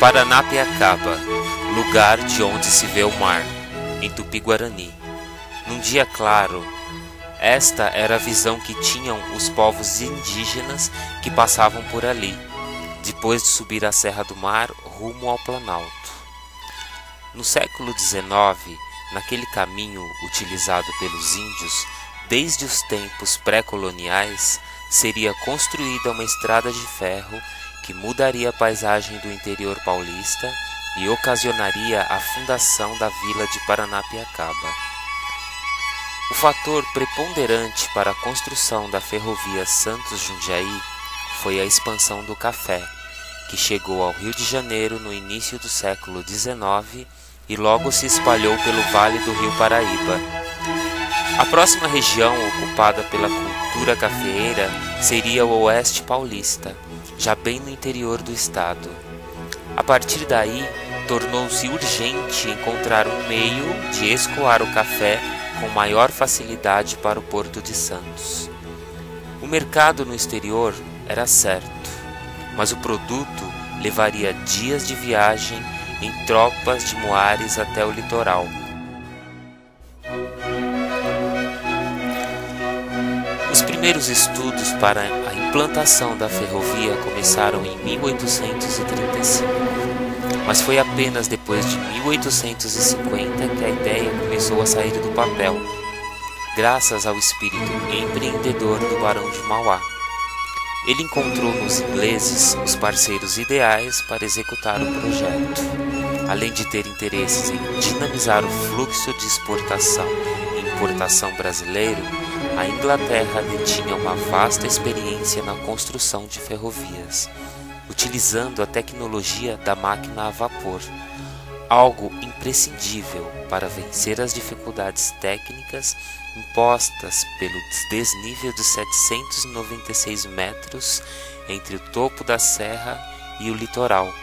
Paranapiacaba, lugar de onde se vê o mar, em Tupi-Guarani. Num dia claro, esta era a visão que tinham os povos indígenas que passavam por ali, depois de subir a Serra do Mar rumo ao Planalto. No século XIX, naquele caminho utilizado pelos índios desde os tempos pré-coloniais, seria construída uma estrada de ferro que mudaria a paisagem do interior paulista e ocasionaria a fundação da vila de Paranapiacaba. O fator preponderante para a construção da ferrovia Santos-Jundiaí foi a expansão do café, que chegou ao Rio de Janeiro no início do século XIX e logo se espalhou pelo vale do Rio Paraíba. A próxima região ocupada pela cultura cafeeira seria o Oeste Paulista, já bem no interior do estado. A partir daí, tornou-se urgente encontrar um meio de escoar o café com maior facilidade para o Porto de Santos. O mercado no exterior era certo, mas o produto levaria dias de viagem em tropas de muares até o litoral. Os primeiros estudos para a implantação da ferrovia começaram em 1835, mas foi apenas depois de 1850 que a ideia começou a sair do papel, graças ao espírito empreendedor do Barão de Mauá. Ele encontrou nos ingleses os parceiros ideais para executar o projeto. Além de ter interesses em dinamizar o fluxo de exportação e importação brasileiro, a Inglaterra detinha uma vasta experiência na construção de ferrovias, utilizando a tecnologia da máquina a vapor, algo imprescindível para vencer as dificuldades técnicas impostas pelo desnível de 796 metros entre o topo da serra e o litoral.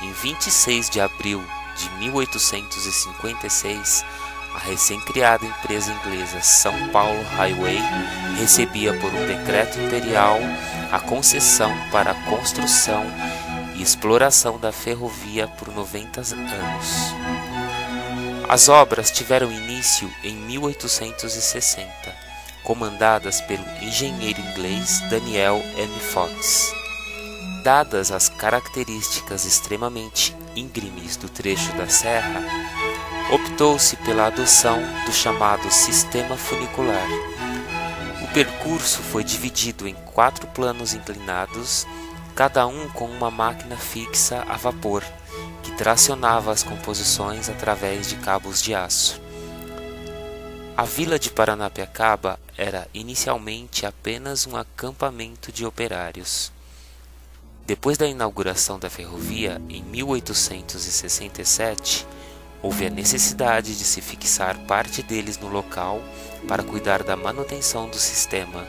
Em 26 de abril de 1856, a recém-criada empresa inglesa São Paulo Highway recebia por um decreto imperial a concessão para a construção e exploração da ferrovia por 90 anos. As obras tiveram início em 1860, comandadas pelo engenheiro inglês Daniel M. Fox. Dadas as características extremamente íngremes do trecho da serra, optou-se pela adoção do chamado sistema funicular. O percurso foi dividido em 4 planos inclinados, cada um com uma máquina fixa a vapor, que tracionava as composições através de cabos de aço. A vila de Paranapiacaba era inicialmente apenas um acampamento de operários. Depois da inauguração da ferrovia, em 1867, houve a necessidade de se fixar parte deles no local para cuidar da manutenção do sistema.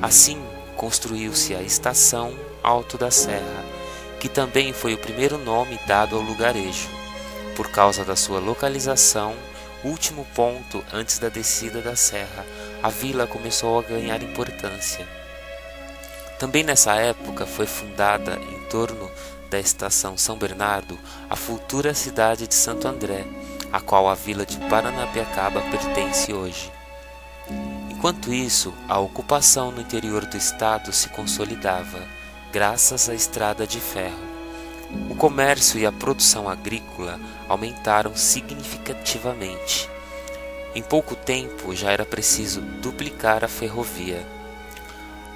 Assim, construiu-se a Estação Alto da Serra, que também foi o primeiro nome dado ao lugarejo, por causa da sua localização, último ponto antes da descida da serra. A vila começou a ganhar importância. Também nessa época foi fundada, em torno da Estação São Bernardo, a futura cidade de Santo André, a qual a vila de Paranapiacaba pertence hoje. Enquanto isso, a ocupação no interior do estado se consolidava, graças à estrada de ferro. O comércio e a produção agrícola aumentaram significativamente. Em pouco tempo já era preciso duplicar a ferrovia.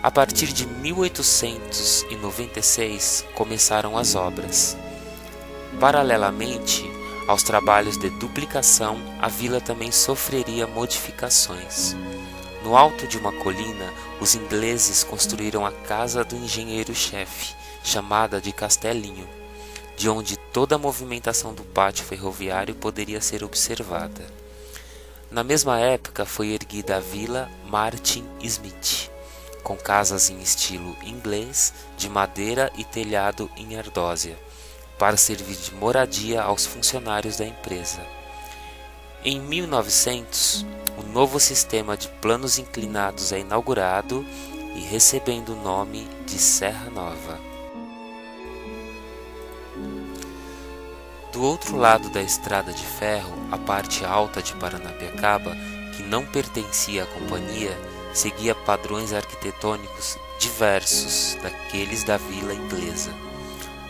A partir de 1896 começaram as obras. Paralelamente aos trabalhos de duplicação, a vila também sofreria modificações. No alto de uma colina, os ingleses construíram a casa do engenheiro-chefe, chamada de Castelinho, de onde toda a movimentação do pátio ferroviário poderia ser observada. Na mesma época foi erguida a Vila Martin Smith, com casas em estilo inglês, de madeira e telhado em ardósia, para servir de moradia aos funcionários da empresa. Em 1900, o novo sistema de planos inclinados é inaugurado e recebendo o nome de Serra Nova. Do outro lado da estrada de ferro, a parte alta de Paranapiacaba, que não pertencia à companhia, seguia padrões arquitetônicos diversos daqueles da vila inglesa.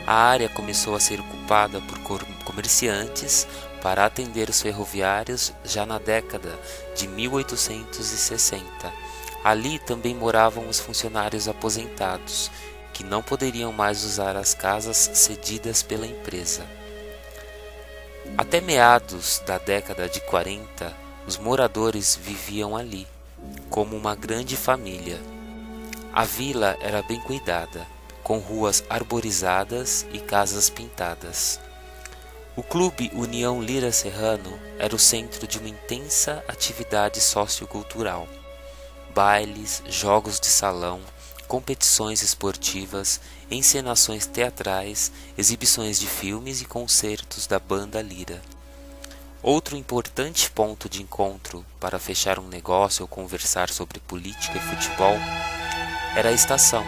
A área começou a ser ocupada por comerciantes para atender os ferroviários já na década de 1860. Ali também moravam os funcionários aposentados, que não poderiam mais usar as casas cedidas pela empresa. Até meados da década de 40, os moradores viviam ali, como uma grande família. A vila era bem cuidada, com ruas arborizadas e casas pintadas. O Clube União Lira Serrano era o centro de uma intensa atividade sociocultural. Bailes, jogos de salão, competições esportivas, encenações teatrais, exibições de filmes e concertos da banda Lira. Outro importante ponto de encontro para fechar um negócio ou conversar sobre política e futebol era a estação.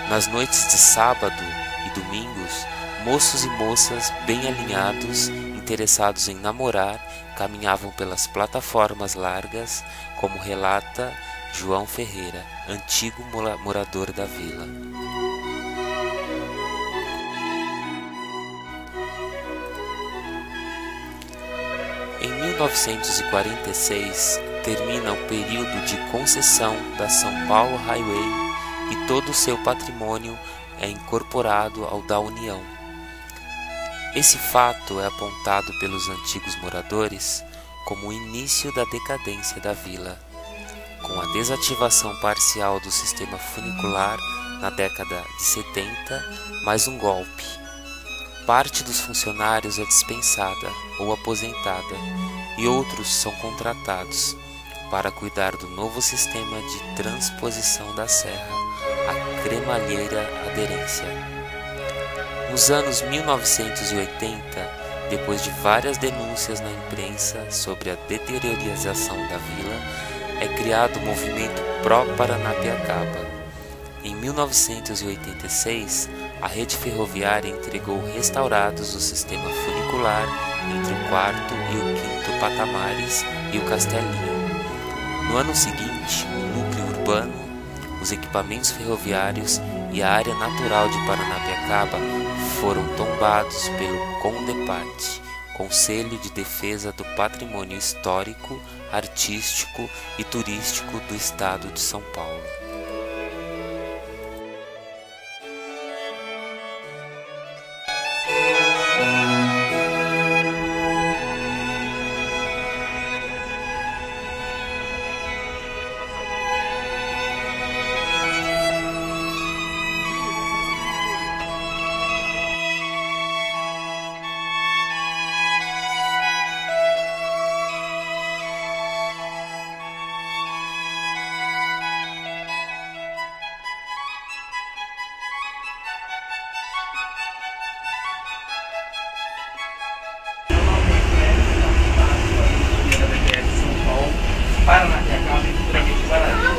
Nas noites de sábado e domingos, moços e moças bem alinhados, interessados em namorar, caminhavam pelas plataformas largas, como relata João Ferreira, antigo morador da vila. Em 1946, termina o período de concessão da São Paulo Highway e todo o seu patrimônio é incorporado ao da União. Esse fato é apontado pelos antigos moradores como o início da decadência da vila, com a desativação parcial do sistema funicular na década de 70, mais um golpe. Parte dos funcionários é dispensada ou aposentada e outros são contratados para cuidar do novo sistema de transposição da serra, a cremalheira aderência. Nos anos 1980, depois de várias denúncias na imprensa sobre a deteriorização da vila, é criado o movimento pró-Paranapiacaba. Em 1986, a rede ferroviária entregou restaurados o sistema funicular entre o quarto e o quinto patamares e o castelinho. No ano seguinte, o núcleo urbano, os equipamentos ferroviários e a área natural de Paranapiacaba foram tombados pelo CONDEPAT, Conselho de Defesa do Patrimônio Histórico, Artístico e Turístico do Estado de São Paulo. Paranapiacaba e futuramente Guararema.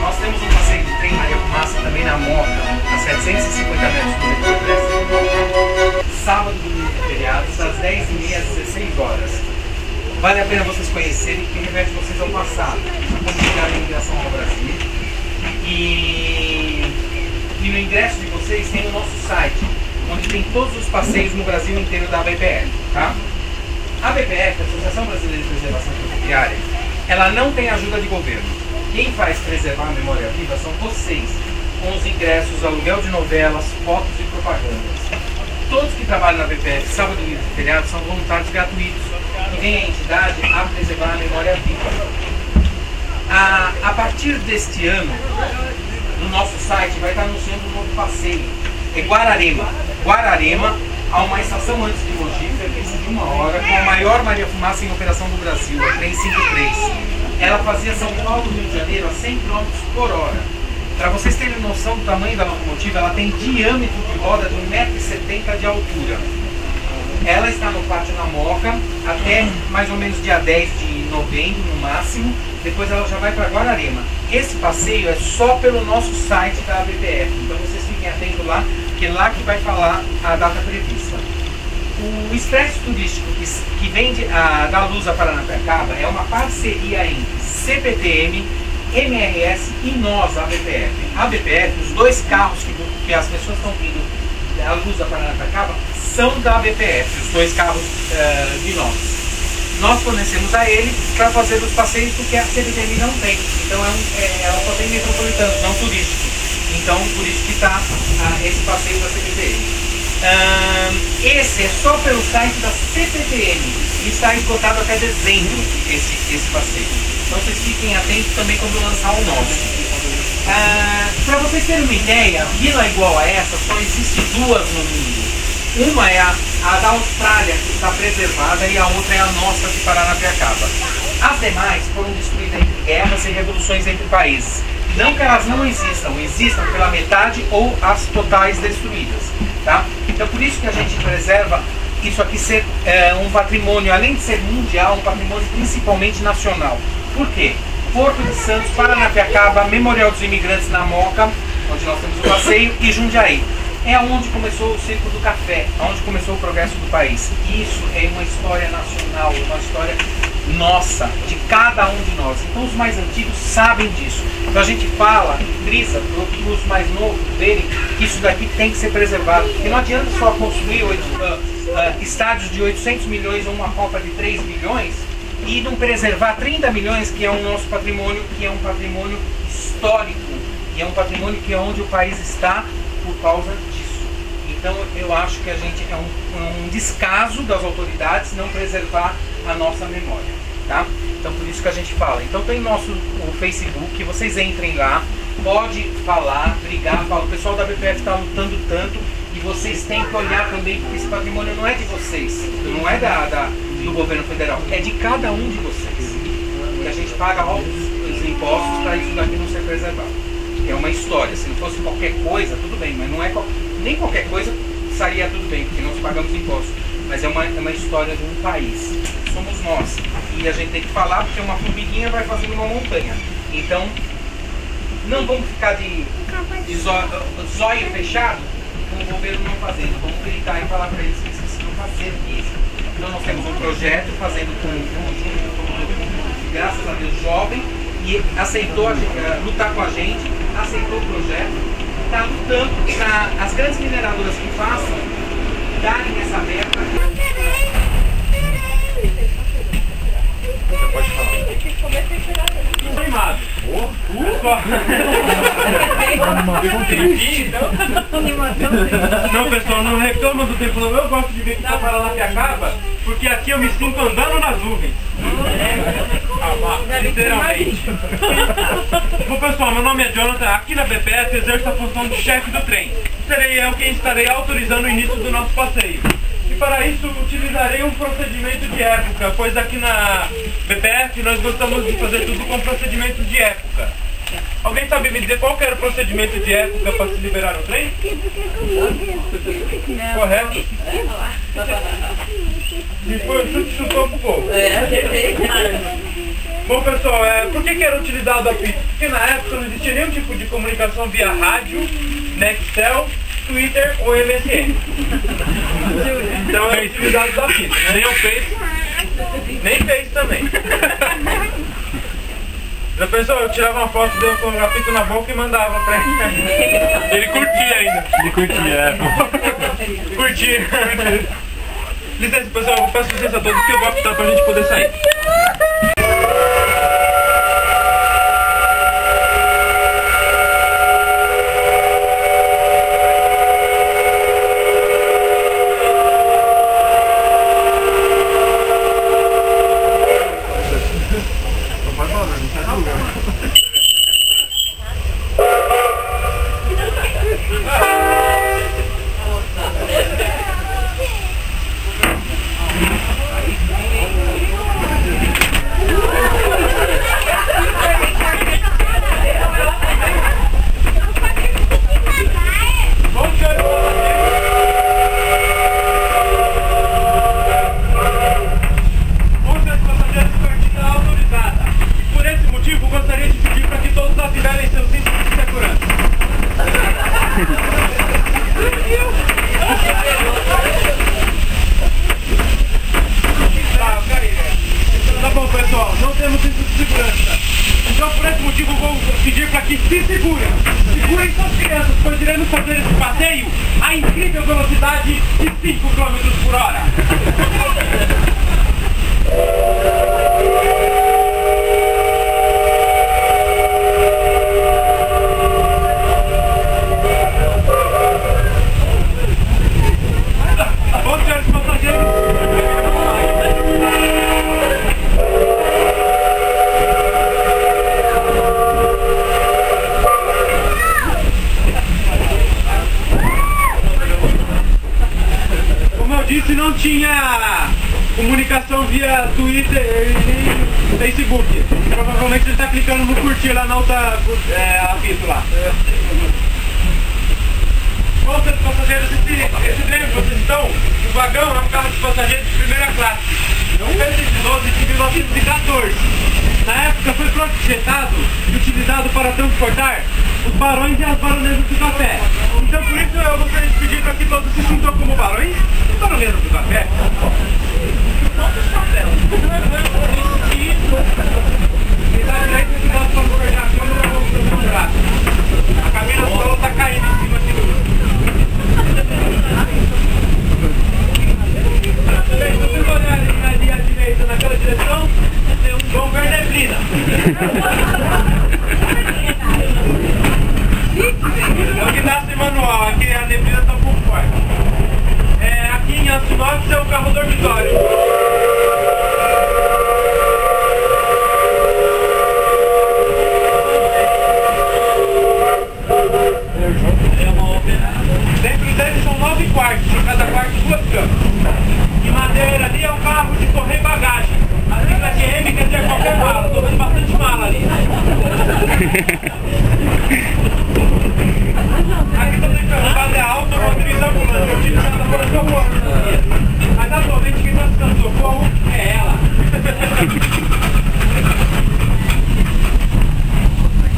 Nós temos um passeio de trem Maria Fumaça também na Moca, a 750 metros do metrô. Sábado, domingo e feriados, das 10h30 às 16 horas. Vale a pena vocês conhecerem, que remete vocês ao passado, como chegar a imigração ao Brasil. E no ingresso de vocês tem o nosso site, onde tem todos os passeios no Brasil inteiro da ABPF, tá? A ABPF, a Associação Brasileira de Preservação Ferroviária, ela não tem ajuda de governo. Quem faz preservar a memória viva são vocês, com os ingressos, aluguel de novelas, fotos e propagandas. Todos que trabalham na BPF, sábado, domingo e feriado, são voluntários gratuitos e vêm a entidade a preservar a memória viva. A partir deste ano, no nosso site vai estar anunciando um novo passeio. É Guararema. Guararema, há uma estação antes de Mogi, frequência de 1 hora, com a maior Maria Fumaça em operação do Brasil, a trem 53. Ela fazia São Paulo e Rio de Janeiro a 100 km por hora. Para vocês terem noção do tamanho da locomotiva, ela tem diâmetro de roda de 1,70 m de altura. Ela está no Pátio na Moca até mais ou menos dia 10 de novembro, no máximo. Depois ela já vai para Guararema. Esse passeio é só pelo nosso site da ABPF, então vocês fiquem atentos lá, que é lá que vai falar a data prevista. O expresso turístico que vem da Luz a Paranapiacaba é uma parceria entre CPTM, MRS e nós, a BPF. A BPF, os dois carros que as pessoas estão vindo da Luz a Paranapiacaba são da BPF, os dois carros de nós. Nós fornecemos a ele para fazer os passeios porque a CPTM não tem. Então ela só tem metropolitanos, não turísticos. Então por isso que está esse passeio da CPTM. Esse é só pelo site da CPTM e está esgotado até dezembro esse passeio. Então vocês fiquem atentos também quando lançar o nosso. Para vocês terem uma ideia, vila igual a essa só existe duas no mundo. Uma é a da Austrália, que está preservada, e a outra é a nossa de Paranapiacaba. As demais foram destruídas entre guerras e revoluções entre países. Não que elas não existam pela metade ou as totais destruídas. Tá? Então por isso que a gente preserva isso aqui ser um patrimônio, além de ser mundial, um patrimônio principalmente nacional. Por quê? Porto de Santos, Paranapiacaba, Memorial dos Imigrantes na Moca, onde nós temos o passeio, e Jundiaí. É onde começou o ciclo do café, onde começou o progresso do país. Isso é uma história nacional, uma história nossa, de cada um de nós. Então os mais antigos sabem disso. Então a gente fala, frisa para os mais novos verem que isso daqui tem que ser preservado. Porque não adianta só construir estádios de 800 milhões ou uma Copa de 3 bilhões e não preservar 30 milhões, que é o nosso patrimônio, que é um patrimônio histórico, e é um patrimônio que é onde o país está por causa disso. Então eu acho que a gente é um descaso das autoridades não preservar a nossa memória, tá? Então por isso que a gente fala. Então tem o Facebook, vocês entrem lá, pode falar, brigar, fala, o pessoal da BPF está lutando tanto e vocês têm que olhar também, porque esse patrimônio não é de vocês, não é do governo federal, é de cada um de vocês. E a gente paga os impostos para isso daqui não ser preservado. É uma história, se não fosse qualquer coisa, tudo bem, mas não é nem qualquer coisa sairia tudo bem, porque nós pagamos impostos. Mas é uma história de um país, somos nós. E a gente tem que falar, porque uma formiguinha vai fazendo uma montanha. Então, não vamos ficar de zóio fechado com o governo não fazendo. Vamos gritar e falar para eles que eles precisam fazer isso. Então nós temos um projeto fazendo com um graças a Deus, jovem, e aceitou lutar com a gente, aceitou o projeto, está lutando para as grandes mineradoras que façam darem essa meta. Você pode falar. Estou animado. Não, pessoal, não reclama do tempo não. Eu gosto de ver que está Paranapiacaba, porque aqui eu me sinto andando nas nuvens. Literalmente. Bom, pessoal, meu nome é Jonathan. Aqui na BPF exerço a função de chefe do trem. Serei eu quem estarei autorizando o início do nosso passeio. E para isso utilizarei um procedimento de época, pois aqui na BPF nós gostamos de fazer tudo com procedimentos de época. Alguém sabe me dizer qual que era o procedimento de época para se liberar o trem? Não. Correto? Se for chute, chutou pro povo. Bom, pessoal, por que era utilizado a fita? Porque na época não existia nenhum tipo de comunicação via rádio, Nextel, Twitter ou MSN. Então é utilizado da fita. Nem o Face, nem Face também. Já pensou? Eu tirava uma foto dele com a fita na boca e mandava pra ele. Ele curtia ainda. Ele curtia, Curtia. Licença, pessoal, eu peço licença a todos que eu vou apitar pra gente poder sair. Atenção crianças, pois iremos fazer esse passeio a incrível velocidade de 5 km por hora. Bom, senhores passageiros. Se não tinha comunicação via Twitter e Facebook, provavelmente ele está clicando no curtir lá na outra aviso lá. Bom, seus passageiros, esse trem que vocês estão, o vagão é um carro de passageiros de primeira classe, um V112 de 1914. Na época foi projetado e utilizado para transportar os barões e as baronesas do café. Então por isso eu gostaria de pedir para que todos se sintam como barões e baronesas do café. E da direita que nós vamos cortar a câmera, vamos fazer um braço. A cabina solo está caindo em cima de tudo. Se vocês olharem ali à direita naquela direção, vão ver neblina. É o que dá sem manual, aqui a neblina está um pouco forte. Aqui em Alcinópolis é o carro dormitório. Dentro dele são 9 quartos, em cada quarto 2 camas. De madeira ali é um carro de correr bagagem. A sigla GM quer dizer qualquer mala, estou vendo bastante mala ali. Aqui também é automotriz ambulante, utilizada para socorro. Mas atualmente quem está precisando socorro é ela.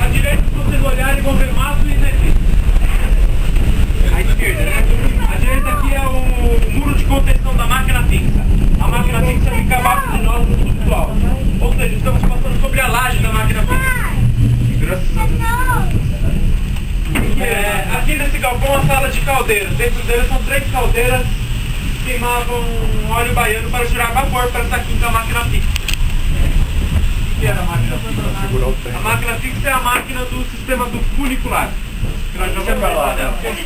À direita, se vocês olharem, vão ver mato e neblina. À esquerda, né? A direita aqui é o muro de contenção da máquina fixa. A máquina fixa fica abaixo de nós no subsolo. Ou seja, estamos passando sobre a laje da máquina fixa. Graças a Deus. Aqui nesse galpão a sala de caldeiras. Dentro dele são 3 caldeiras que queimavam óleo baiano para tirar vapor para essa quinta máquina fixa. O que era a máquina fixa? A máquina fixa é a máquina do sistema do funicular. Nós já vamos falar dela. Eu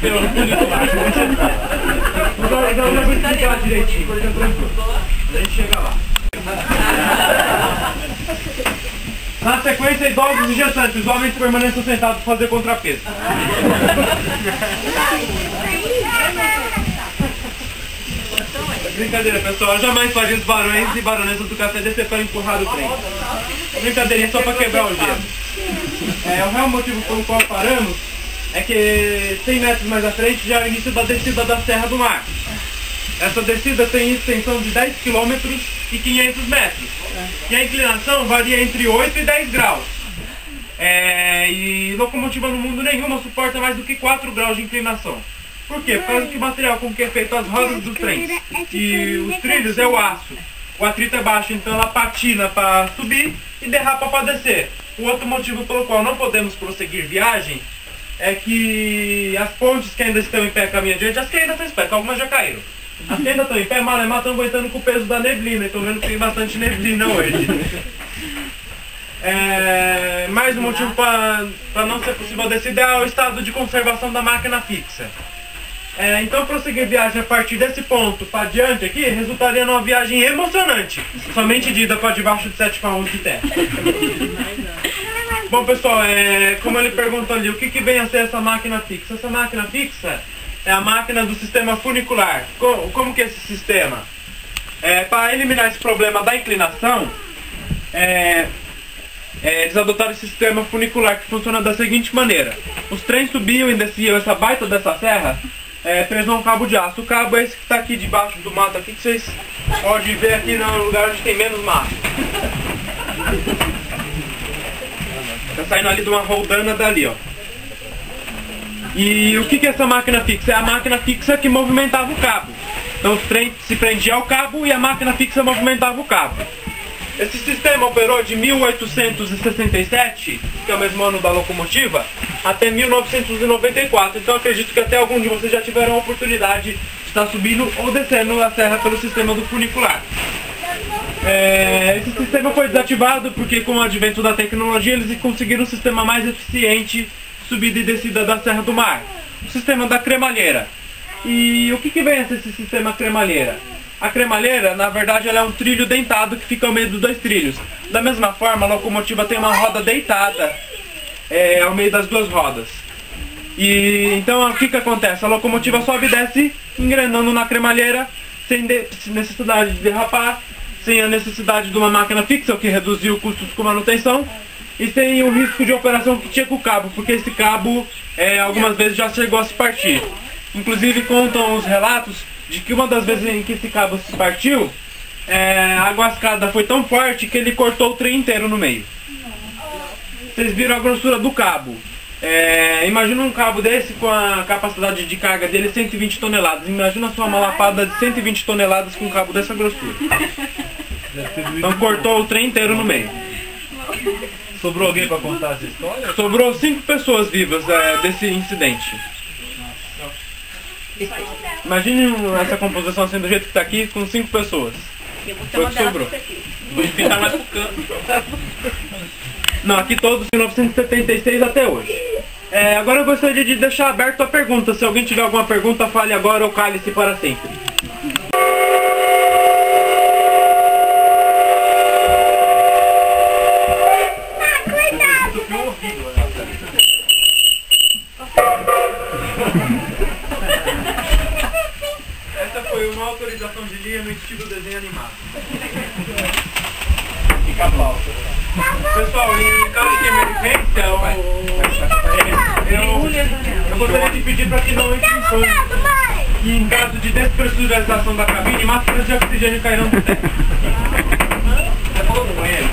já vou explicar direitinho. A gente chega lá. Na sequência, idosos e gestantes. Os homens permanecem sentados para fazer contrapeso. Brincadeira, pessoal. Jamais faria os barões e baronesas do café descer para empurrar o trem. Brincadeirinha só para quebrar o gelo. O real motivo pelo qual paramos é que 100 metros mais à frente já é o início da descida da Serra do Mar. Essa descida tem extensão de 10 km e 500 metros. E a inclinação varia entre 8 e 10 graus. E locomotiva no mundo nenhuma suporta mais do que 4 graus de inclinação. Por quê? Por causa que o material com que é feito as rodas dos trens e os trilhos é o aço. O atrito é baixo, então ela patina para subir e derrapa para descer. O outro motivo pelo qual não podemos prosseguir viagem é que as pontes que ainda estão em pé caminham adiante, as que ainda estão em pé, que algumas já caíram. As que ainda estão em pé, malemar, estão aguentando com o peso da neblina. Estou vendo que tem bastante neblina hoje. Mais um motivo para não ser possível a descida é o estado de conservação da máquina fixa. Então prosseguir viagem a partir desse ponto para diante aqui resultaria numa viagem emocionante, somente de ida para debaixo de 7 palmos de terra. Bom pessoal, como ele perguntou ali, o que vem a ser essa máquina fixa? Essa máquina fixa é a máquina do sistema funicular. Como que é esse sistema? Para eliminar esse problema da inclinação, eles adotaram esse sistema funicular que funciona da seguinte maneira. Os trens subiam e desciam essa baita dessa serra preso a um cabo de aço. O cabo é esse que está aqui debaixo do mato aqui, que vocês podem ver aqui no lugar onde tem menos mato. Está saindo ali de uma roldana dali, ó. E o que é essa máquina fixa? É a máquina fixa que movimentava o cabo. Então os trens se prendiam ao cabo e a máquina fixa movimentava o cabo. Esse sistema operou de 1867, que é o mesmo ano da locomotiva, até 1994. Então acredito que até algum de vocês já tiveram a oportunidade de estar subindo ou descendo a serra pelo sistema do funicular. Esse sistema foi desativado porque, com o advento da tecnologia, eles conseguiram um sistema mais eficiente de subida e descida da Serra do Mar, o sistema da cremalheira. E o que vem a ser esse sistema cremalheira? A cremalheira, na verdade, ela é um trilho dentado que fica ao meio dos dois trilhos. Da mesma forma, a locomotiva tem uma roda deitada ao meio das duas rodas. E então o que acontece? A locomotiva sobe e desce engrenando na cremalheira sem necessidade de derrapar, sem a necessidade de uma máquina fixa, o que reduziu custos com manutenção, e sem o risco de operação que tinha com o cabo, porque esse cabo algumas vezes já chegou a se partir. Inclusive contam os relatos de que uma das vezes em que esse cabo se partiu, a guascada foi tão forte que ele cortou o trem inteiro no meio. Vocês viram a grossura do cabo. Imagina um cabo desse com a capacidade de carga dele 120 toneladas. Imagina só uma lapada de 120 toneladas com um cabo dessa grossura. Então cortou o trem inteiro no meio. Sobrou alguém para contar essa história? Sobrou 5 pessoas vivas desse incidente. Imagine essa composição assim do jeito que está aqui, com 5 pessoas. Foi o que sobrou. Vou pintar mais pro canto. Não, aqui todos de 1976 até hoje. Agora eu gostaria de deixar aberto a pergunta. Se alguém tiver alguma pergunta, fale agora ou cale-se para sempre. Essa foi uma autorização de linha no estilo desenho animado. Fica pau. Pessoal, em caso de emergência, eu gostaria de pedir para que não entre em pânico. E em caso de despressurização da cabine, máscaras de oxigênio cairão do teto. Você falou do banheiro?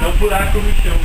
É um buraco no chão.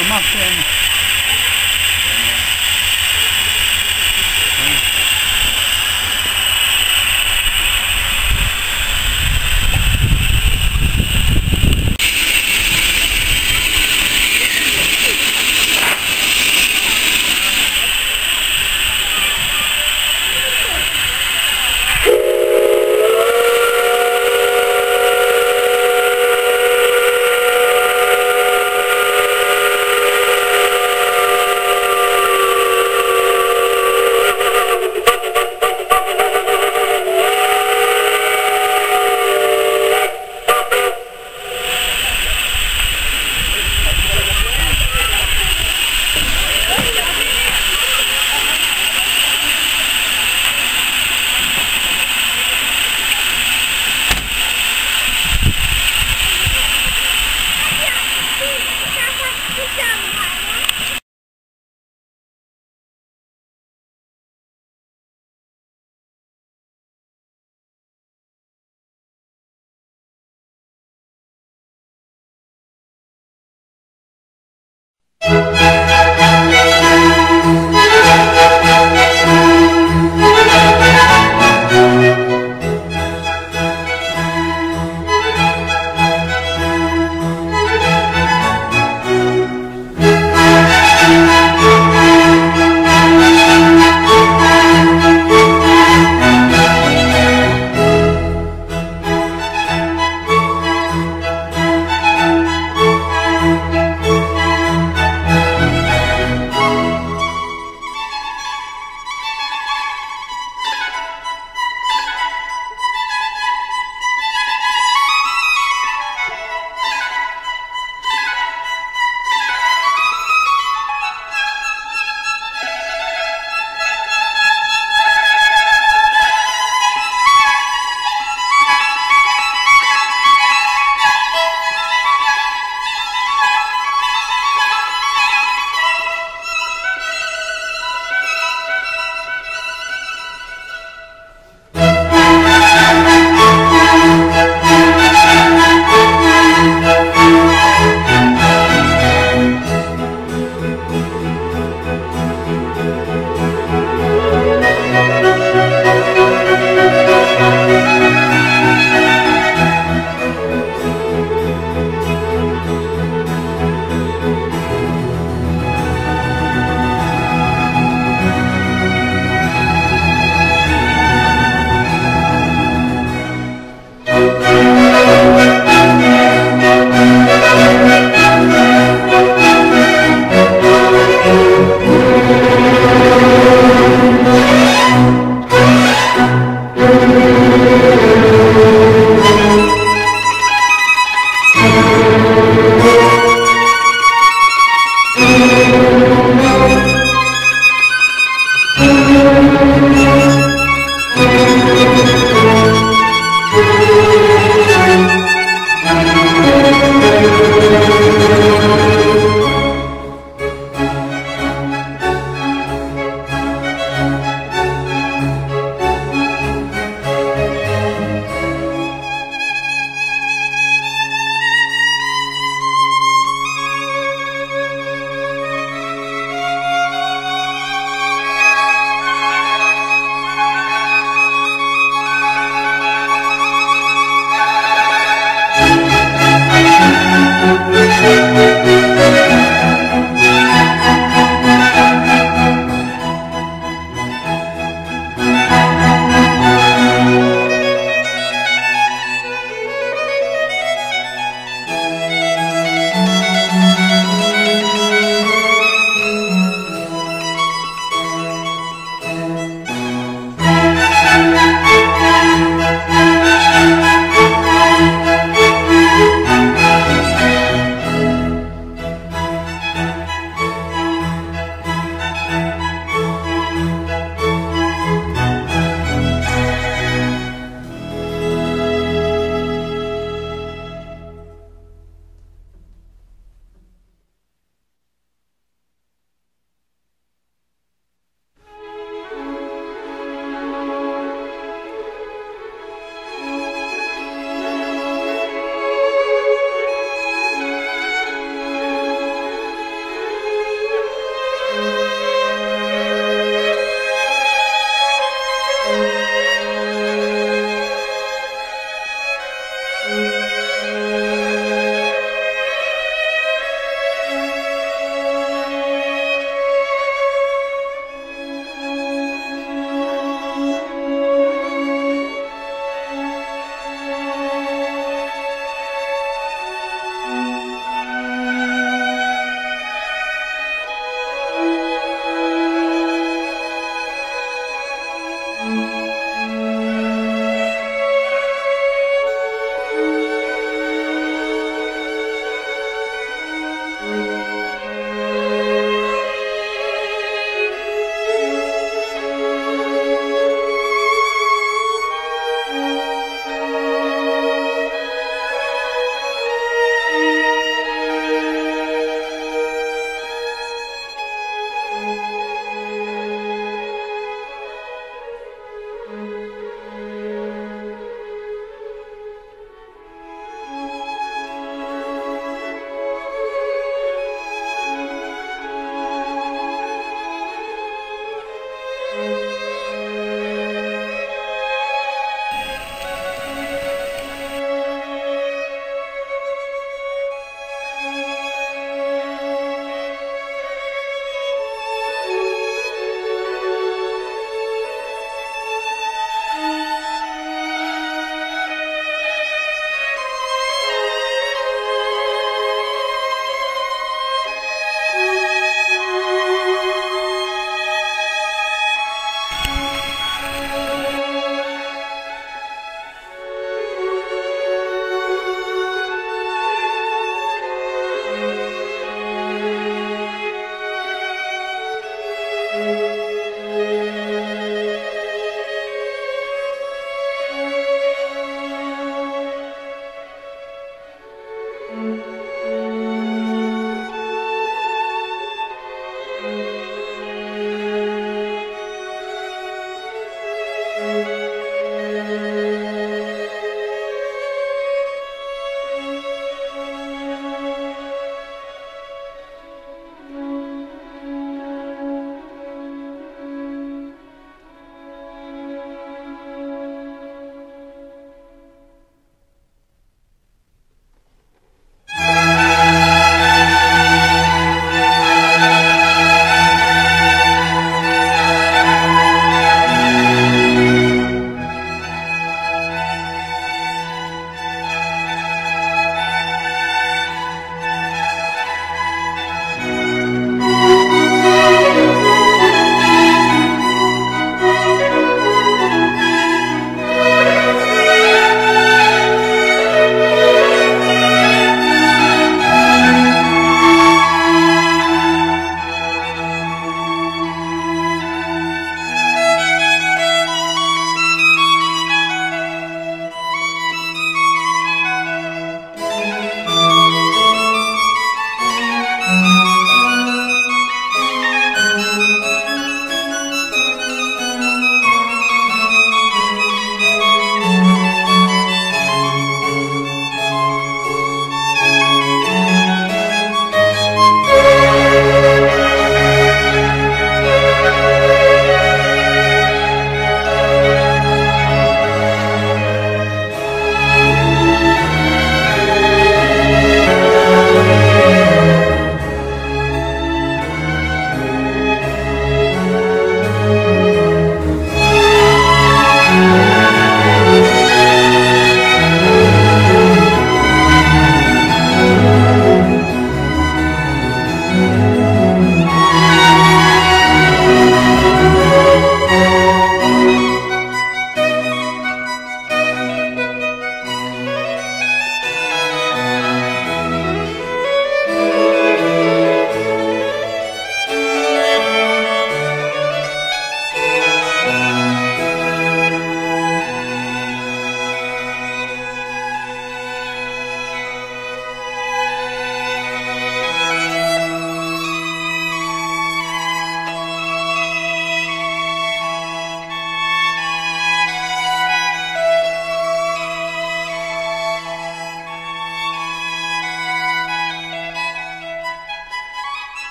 Uma pena. Tchau.